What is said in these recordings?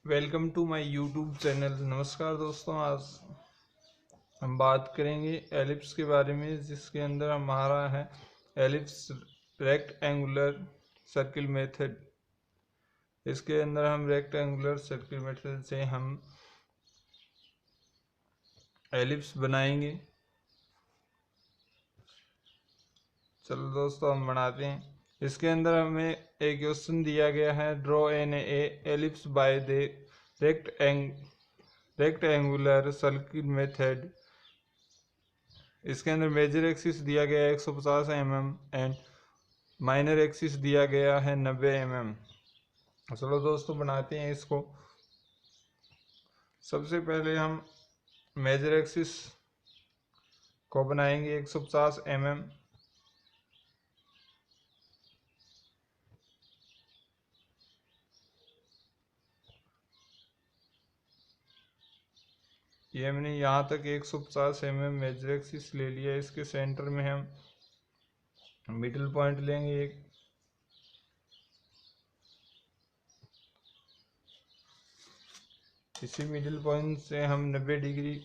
Welcome to my YouTube channel. नमस्कार दोस्तों, आज हम बात करेंगे एलिप्स के बारे में, जिसके अंदर हमारा है ellipse rectangular circle method. इसके अंदर हम रेक्ट एंगुलर सर्किल मेथड से हम एलिप्स बनाएंगे। चलो दोस्तों, हम बनाते हैं। इसके अंदर हमें एक क्वेश्चन दिया गया है, draw an ellipse by the rectangular circle method. इसके अंदर मेजर एक्सिस दिया गया है 150 mm एंड माइनर एक्सिस दिया गया है 90 mm। चलो दोस्तों, बनाते हैं इसको। सबसे पहले हम मेजर एक्सिस को बनाएंगे 150 mm। ये हमने यहाँ तक 150 mm मेजर एक्सिस ले लिया। इसके सेंटर में हम मिडिल पॉइंट लेंगे एक। इसी मिडिल पॉइंट से हम 90 डिग्री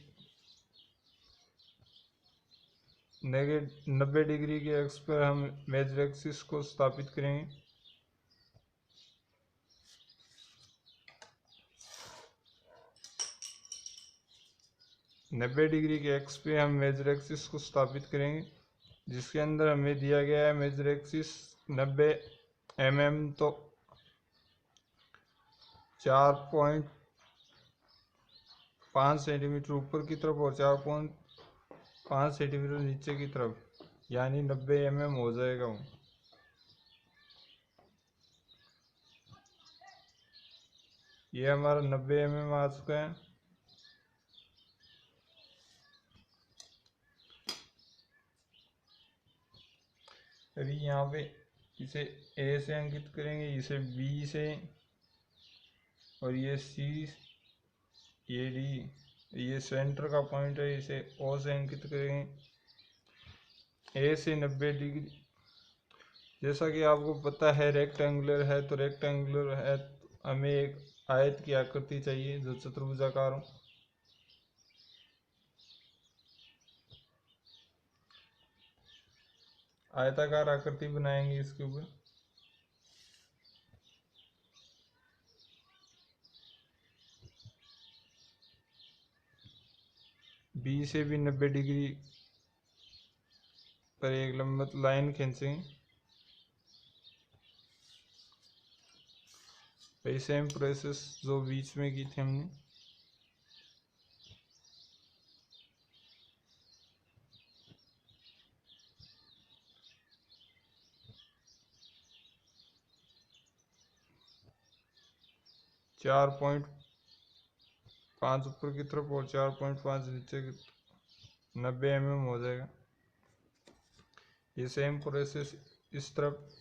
के एक्स पर हम मेजर एक्सिस को स्थापित करेंगे। नब्बे डिग्री के एक्स पे हम मेजर एक्सिस को स्थापित करेंगे, जिसके अंदर हमें दिया गया है मेजर एक्सिस 90 mm। तो 4.5 सेंटीमीटर ऊपर की तरफ और 4.5 सेंटीमीटर नीचे की तरफ, यानी 90 mm हो जाएगा वो। ये हमारा 90 mm आ चुका है। अभी यहाँ पे इसे ए से अंकित करेंगे, इसे बी से, और ये सी, ये डी, ये सेंटर का पॉइंट है, इसे ओ से अंकित करेंगे। ए से 90 डिग्री। जैसा कि आपको पता है रेक्टेंगुलर है, तो रेक्टेंगुलर है तो हमें एक आयत की आकृति चाहिए जो चतुर्भुजाकार हो। आयताकार आकृति बनाएंगे इसके ऊपर। बी से भी 90 डिग्री पर एक लंबवत लाइन खींचेंगे। वही सेम प्रोसेस जो बीच में की थी हमने। चार पॉइंट 5 ऊपर की तरफ और 4.5 नीचे की 90 mm हो जाएगा। ये सेम प्रोसेस इस तरफ।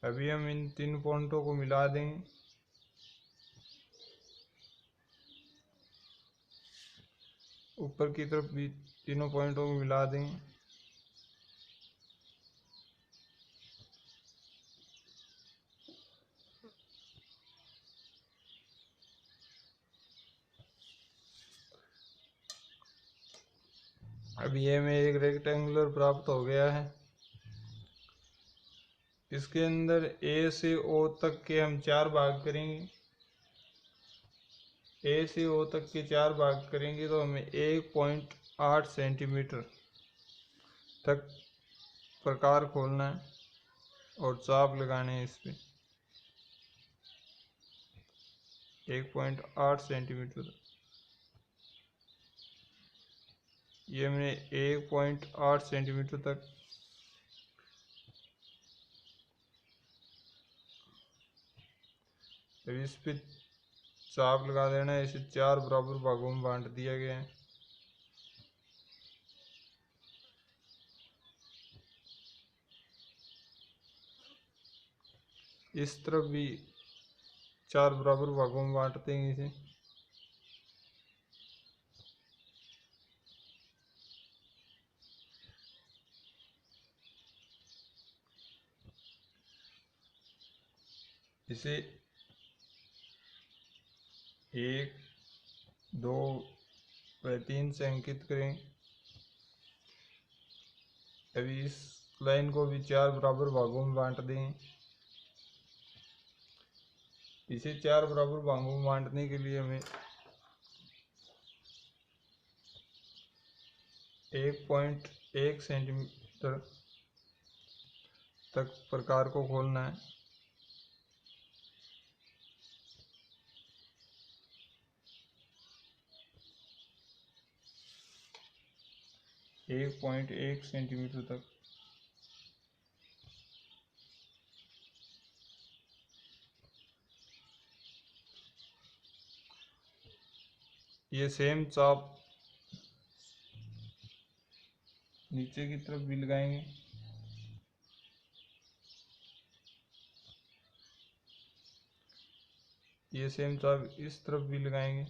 अभी हम इन तीन पॉइंटों को मिला देंगे। ऊपर की तरफ भी तीनों पॉइंटों को मिला देंगे। अब ये में एक रेक्टेंगुलर प्राप्त हो गया है। इसके अंदर ए से ओ तक के हम 4 भाग करेंगे। ए से ओ तक के 4 भाग करेंगे तो हमें 1.8 सेंटीमीटर तक प्रकार खोलना है और चाप लगाने हैं इस पे 1.8 सेंटीमीटर। ये हमने 1.8 सेंटीमीटर तक अब इस पे चाप लगा देना है। इसे 4 बराबर भागों में बांट दिया गया है। इस तरफ भी 4 बराबर भागों में बांट देंगे इसे। इसे 1, 2 व 3 से अंकित करें। अभी इस लाइन को भी 4 बराबर भागों में बांट दें। इसे 4 बराबर भागों में बांटने के लिए हमें 1.1 सेंटीमीटर तक प्रकार को खोलना है। एक 1.1 सेंटीमीटर तक। ये सेम चाप नीचे की तरफ भी लगाएंगे। ये सेम चाप इस तरफ भी लगाएंगे।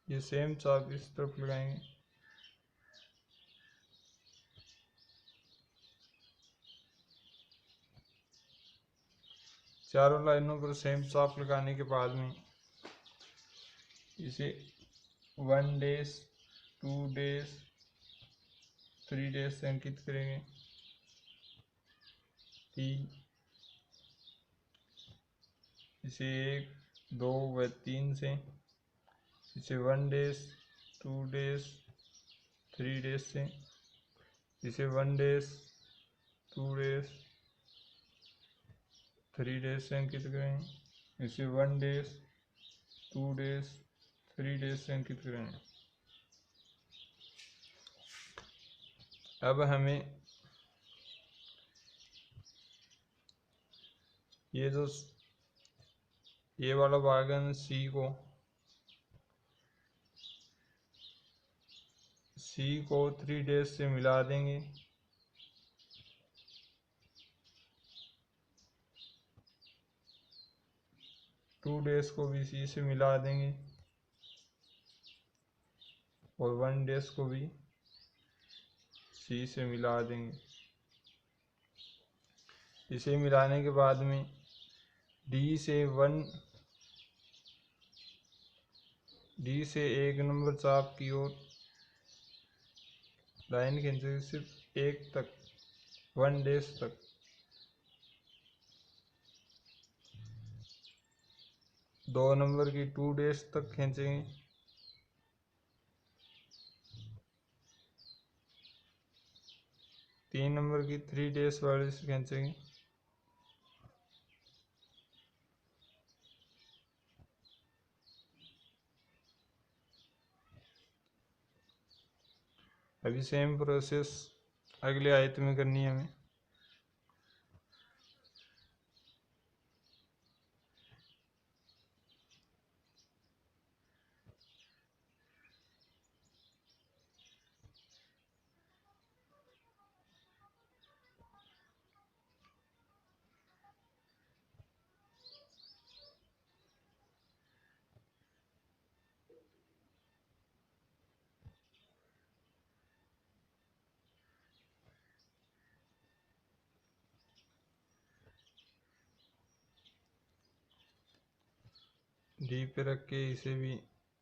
ये सेम चाप इस तरफ लगाएंगे। चारों लाइनों पर सेम चाप लगाने के बाद में इसे 1 डेज 2 डेज 3 डेज से अंकित करेंगे। 3 इसे 1, 2 व 3 से। इसे 1 डेज 2 डेज 3 डेज से। इसे 1 डेज 2 डेज 3 डेज से अंकित करें। इसे 1 डेज 2 डेज 3 डेज से अंकित करें। अब हमें ये वाला भाग है सी को 3 डेज से मिला देंगे। टू डेज को भी सी से मिला देंगे और 1 डेज को भी सी से मिला देंगे। इसे मिलाने के बाद में डी से 1 नंबर चाप की ओर लाइन खींचेंगे, सिर्फ 1 तक 1 डेज तक। दो नंबर की 2 डेज तक खींचेंगे। 3 नंबर की 3 डेज वाले से खींचेंगे। अभी सेम प्रोसेस अगले आयत में करनी है हमें। डी पे रख के इसे भी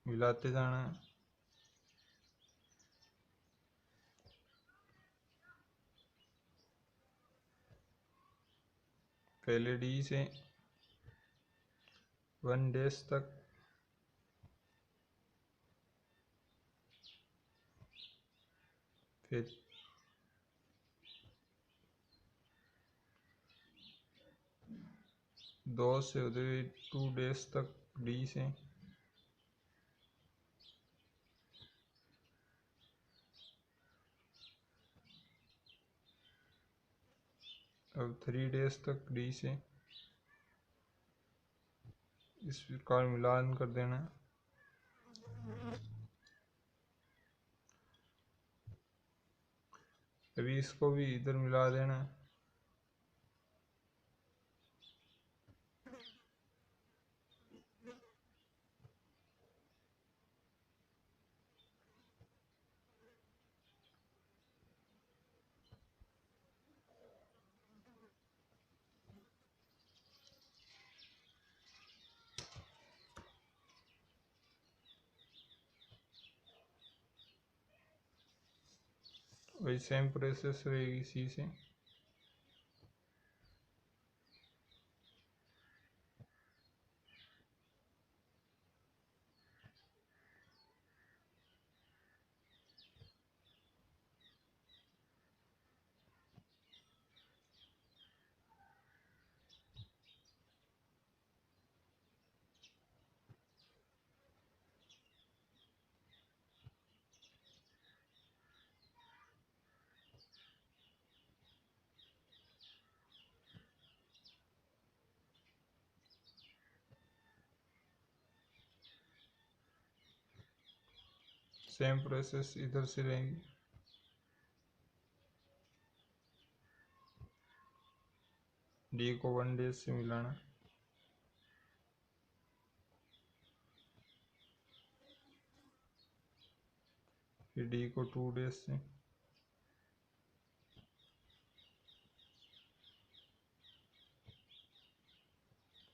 मिलाते जाना है। पहले डी से 1 डेज तक, फिर 2 से होते हुए 2 डेज तक डी से। अब 3 डेज तक डी से इस प्रकार मिलान कर देना है। अभी इसको भी इधर मिला देना है। वही सेम प्रोसेस रहेगी सी से। सेम प्रोसेस इधर से रहेगी। डी को 1 डेज से मिलाना, फिर डी को 2 डेज से,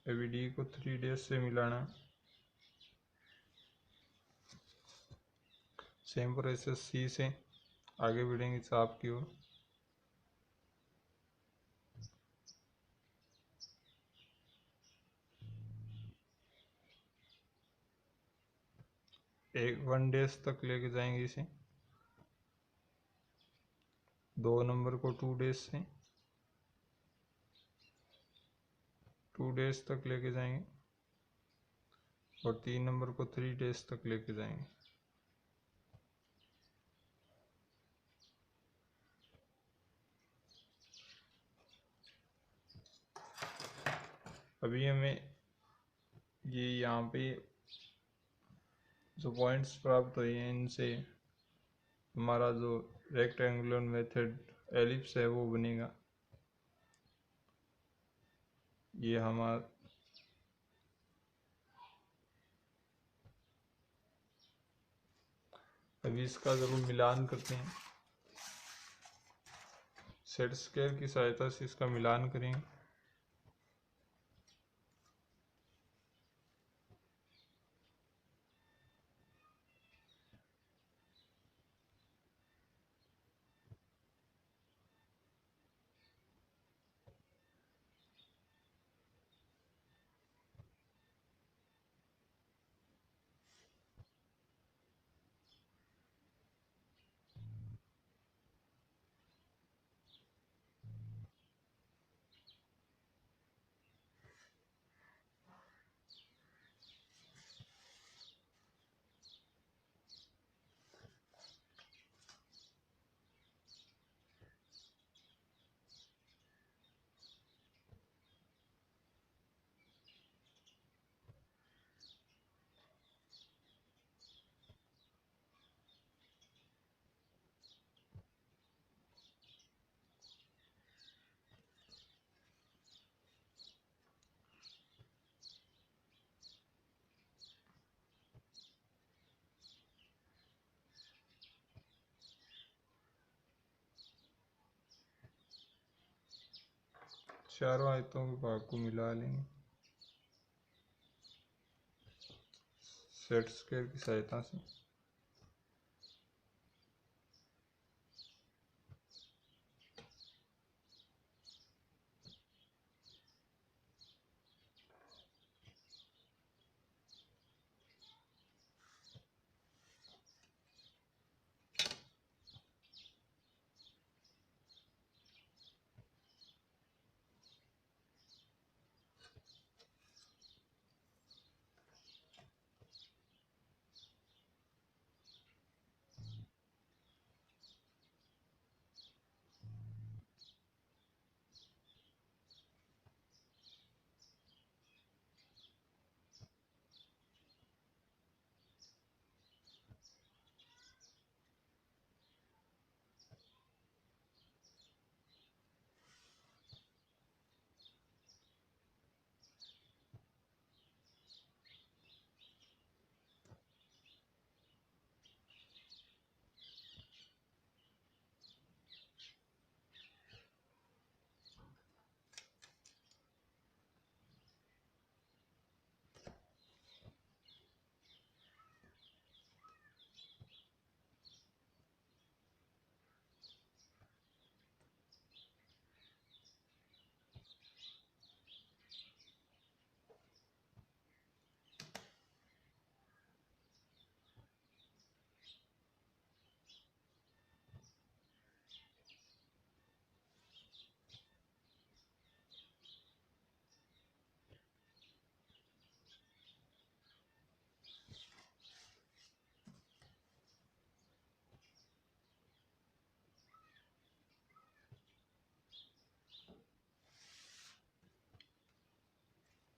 अभी डी को 3 डेज से मिलाना। सेम प्रोसेस सी से आगे बढ़ेंगे चाप की ओर। एक 1 डेज तक लेके जाएंगे इसे। 2 नंबर को 2 डेज से 2 डेज तक लेके जाएंगे और 3 नंबर को 3 डेज तक लेके जाएंगे। अभी हमें ये यहाँ पे जो पॉइंट्स प्राप्त हुए हैं इनसे हमारा जो रेक्टेंगुलर मेथड एलिप्स है वो बनेगा। ये हमारा अभी इसका जब हम मिलान करते हैं, सेट स्क्वायर की सहायता से इसका मिलान करेंगे। चारों आयतों के भाग को मिला लेंगे सेट स्क्वायर की सहायता से।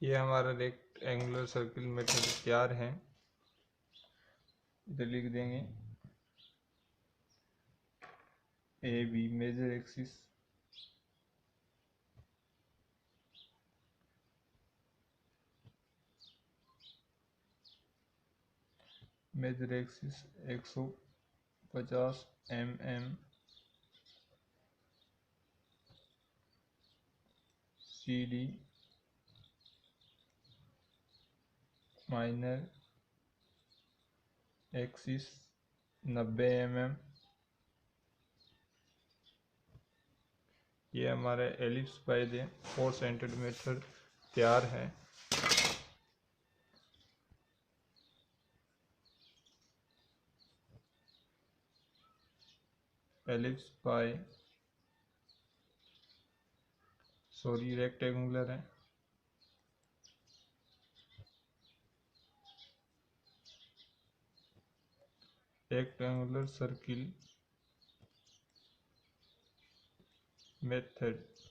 ये हमारा रेक्टेंगुलर सर्किल मेथड तैयार है। इधर लिख देंगे A B major axis, major axis 150 mm, C D minor axis 90 mm। ये हमारा ellipse by the 4 centred method तैयार है। एलिप्स बाय रेक्टेंगुलर है। Rectangular circle method